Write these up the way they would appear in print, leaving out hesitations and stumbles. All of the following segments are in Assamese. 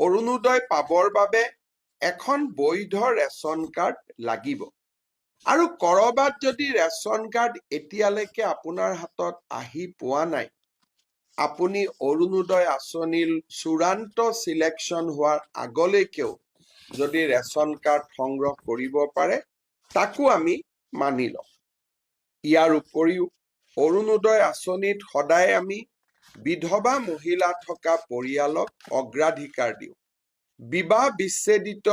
অৰুণোদয় পাবৰ বাবে এখন বৈধ ৰেচন কাৰ্ড লাগিব। আৰু কৰবাত যদি ৰেচন কাৰ্ড এতিয়ালৈকে আপোনাৰ হাতত আহি পোৱা নাই, আপুনি অৰুণোদয় আঁচনিৰ চূড়ান্ত চিলেকশ্যন হোৱাৰ আগলৈকেও যদি ৰেচন কাৰ্ড সংগ্ৰহ কৰিব পাৰে, তাকো আমি মানি লওঁ। ইয়াৰ উপৰিও অৰুণোদয় আঁচনিত সদায় আমি বিধৱা মহিলা থকা পৰিয়ালক অগ্ৰাধিকাৰ দিওঁ। বিবাহ বিচ্ছেদিত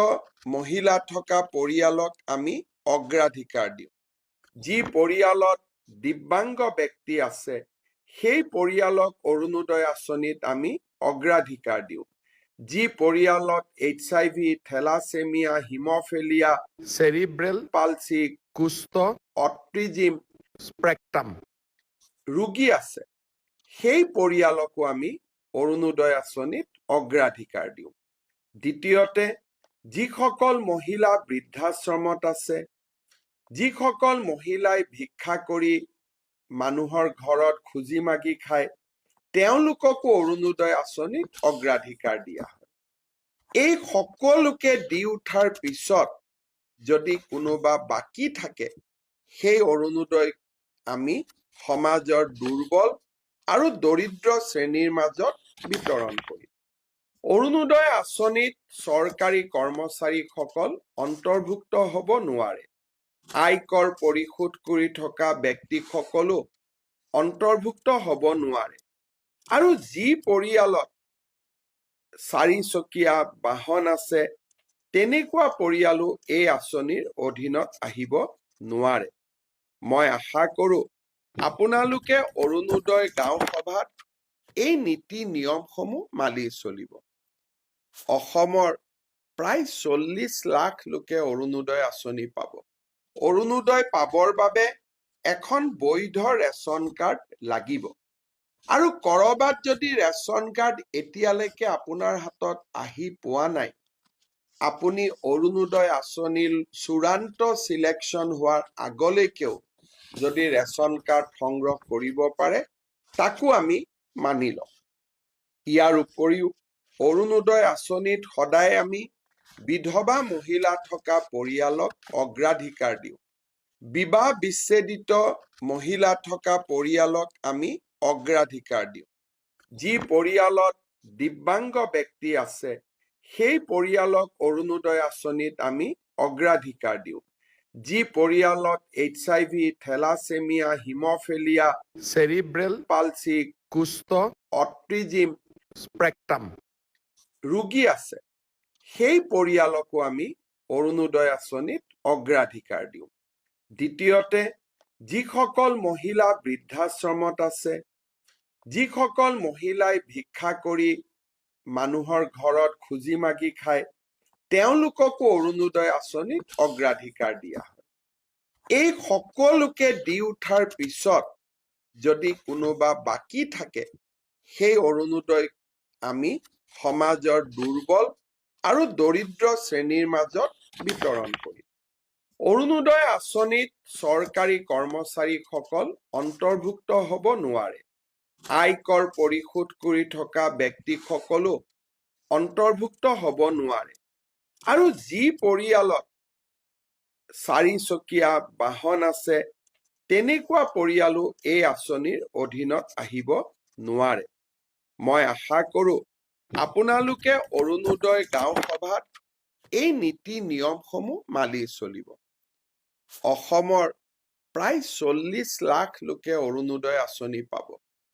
মহিলা থকা পৰিয়ালক আমি অগ্ৰাধিকাৰ দিওঁ। যি পৰিয়ালত দিব্যাংগ ব্যক্তি আছে, সেই পৰিয়ালক অৰুণোদয় আঁচনিত আমি অগ্ৰাধিকাৰ দিওঁ। যি পৰিয়ালত HIV, থেলাছেমিয়া, হিমফেলিয়া, চেৰিব্ৰেল পালচি, কুষ্ঠ, অটিজিম স্পেক্ট্ৰাম ৰোগী আছে, সেই পৰিয়ালকো আমি অৰুণোদয় আঁচনিত অগ্ৰাধিকাৰ দিওঁ। দ্বিতীয়তে, যিসকল মহিলা বৃদ্ধাশ্ৰমত আছে, যিসকল মহিলাই ভিক্ষা কৰি মানুহৰ ঘৰত খুজি মাগি খায়, তেওঁলোককো অৰুণোদয় আঁচনিত অগ্ৰাধিকাৰ দিয়া হয়। এই সকলোকে দি উঠাৰ পিছত যদি কোনোবা বাকী থাকে, সেই অৰুণোদয় আমি সমাজৰ দুৰ্বল আৰু দৰিদ্ৰ শ্ৰেণীৰ মাজত বিতৰণ কৰিম। অৰুণোদয় আঁচনিত চৰকাৰী কৰ্মচাৰীসকল অন্তৰ্ভুক্ত হ'ব নোৱাৰে। আয়কৰ পৰিশোধ কৰি থকা ব্যক্তিসকলো অন্তৰ্ভুক্ত হ'ব নোৱাৰে। আৰু যি পৰিয়ালত 4 চকীয়া বাহন আছে, তেনেকুৱা পৰিয়ালো এই আঁচনিৰ অধীনত আহিব নোৱাৰে। মই আশা কৰোঁ আপোনালোকে অৰুণোদয় গাঁও সভাত এই নীতি নিয়মসমূহ মানি চলিব। অসমৰ প্ৰায় 40 লাখ লোকে অৰুণোদয় আঁচনি পাব। অৰুণোদয় পাবৰ বাবে এখন বৈধ ৰেচন কাৰ্ড লাগিব। আৰু কৰবাত যদি ৰেচন কাৰ্ড এতিয়ালৈকে আপোনাৰ হাতত আহি পোৱা নাই, আপুনি অৰুণোদয় আঁচনিৰ চূড়ান্ত চিলেকশ্যন হোৱাৰ আগলৈকেও যদি ৰেচন কাৰ্ড সংগ্ৰহ কৰিব পাৰে, তাকো আমি মানি লওঁ। ইয়াৰ উপৰিও অৰুণোদয় আঁচনিত সদায় আমি বিধৱা মহিলা থকা পৰিয়ালক অগ্ৰাধিকাৰ দিওঁ। বিবাহ বিচ্ছেদিত মহিলা থকা পৰিয়ালক আমি অগ্ৰাধিকাৰ দিওঁ। যি পৰিয়ালত দিব্যাংগ ব্যক্তি আছে, সেই পৰিয়ালক অৰুণোদয় আঁচনিত আমি অগ্ৰাধিকাৰ দিওঁ। যি পৰিয়ালত HIV, থেলাছেমিয়া, হিমফেলিয়া, চেৰিব্ৰেল পালচি, কুষ্ঠ, অটিজিম স্পেক্ট্ৰাম ৰোগী আছে, সেই পৰিয়ালকো আমি অৰুণোদয় আঁচনিত অগ্ৰাধিকাৰ দিওঁ। দ্বিতীয়তে, যিসকল মহিলা বৃদ্ধাশ্ৰমত আছে, যিসকল মহিলাই ভিক্ষা কৰি মানুহৰ ঘৰত খুজি মাগি খায়, তেওঁলোককো অৰুণোদয় আঁচনিত অগ্ৰাধিকাৰ দিয়া হয়। এই সকলোকে দি উঠাৰ পিছত যদি কোনোবা বাকী থাকে, সেই অৰুণোদয় আমি সমাজৰ দুৰ্বল আৰু দৰিদ্ৰ শ্ৰেণীৰ মাজত বিতৰণ কৰিম। অৰুণোদয় আঁচনিত চৰকাৰী কৰ্মচাৰীসকল অন্তৰ্ভুক্ত হ'ব নোৱাৰে। আয়কৰ পৰিশোধ কৰি থকা ব্যক্তিসকলো অন্তৰ্ভুক্ত হ'ব নোৱাৰে। আৰু যি পৰিয়ালত 4 চকীয়া বাহন আছে, তেনেকুৱা পৰিয়ালো এই আঁচনিৰ অধীনত আহিব নোৱাৰে। মই আশা কৰোঁ আপোনালোকে অৰুণোদয় গাঁও সভাত এই নীতি নিয়মসমূহ মানি চলিব। অসমৰ প্ৰায় 40 লাখ লোকে অৰুণোদয় আঁচনি পাব।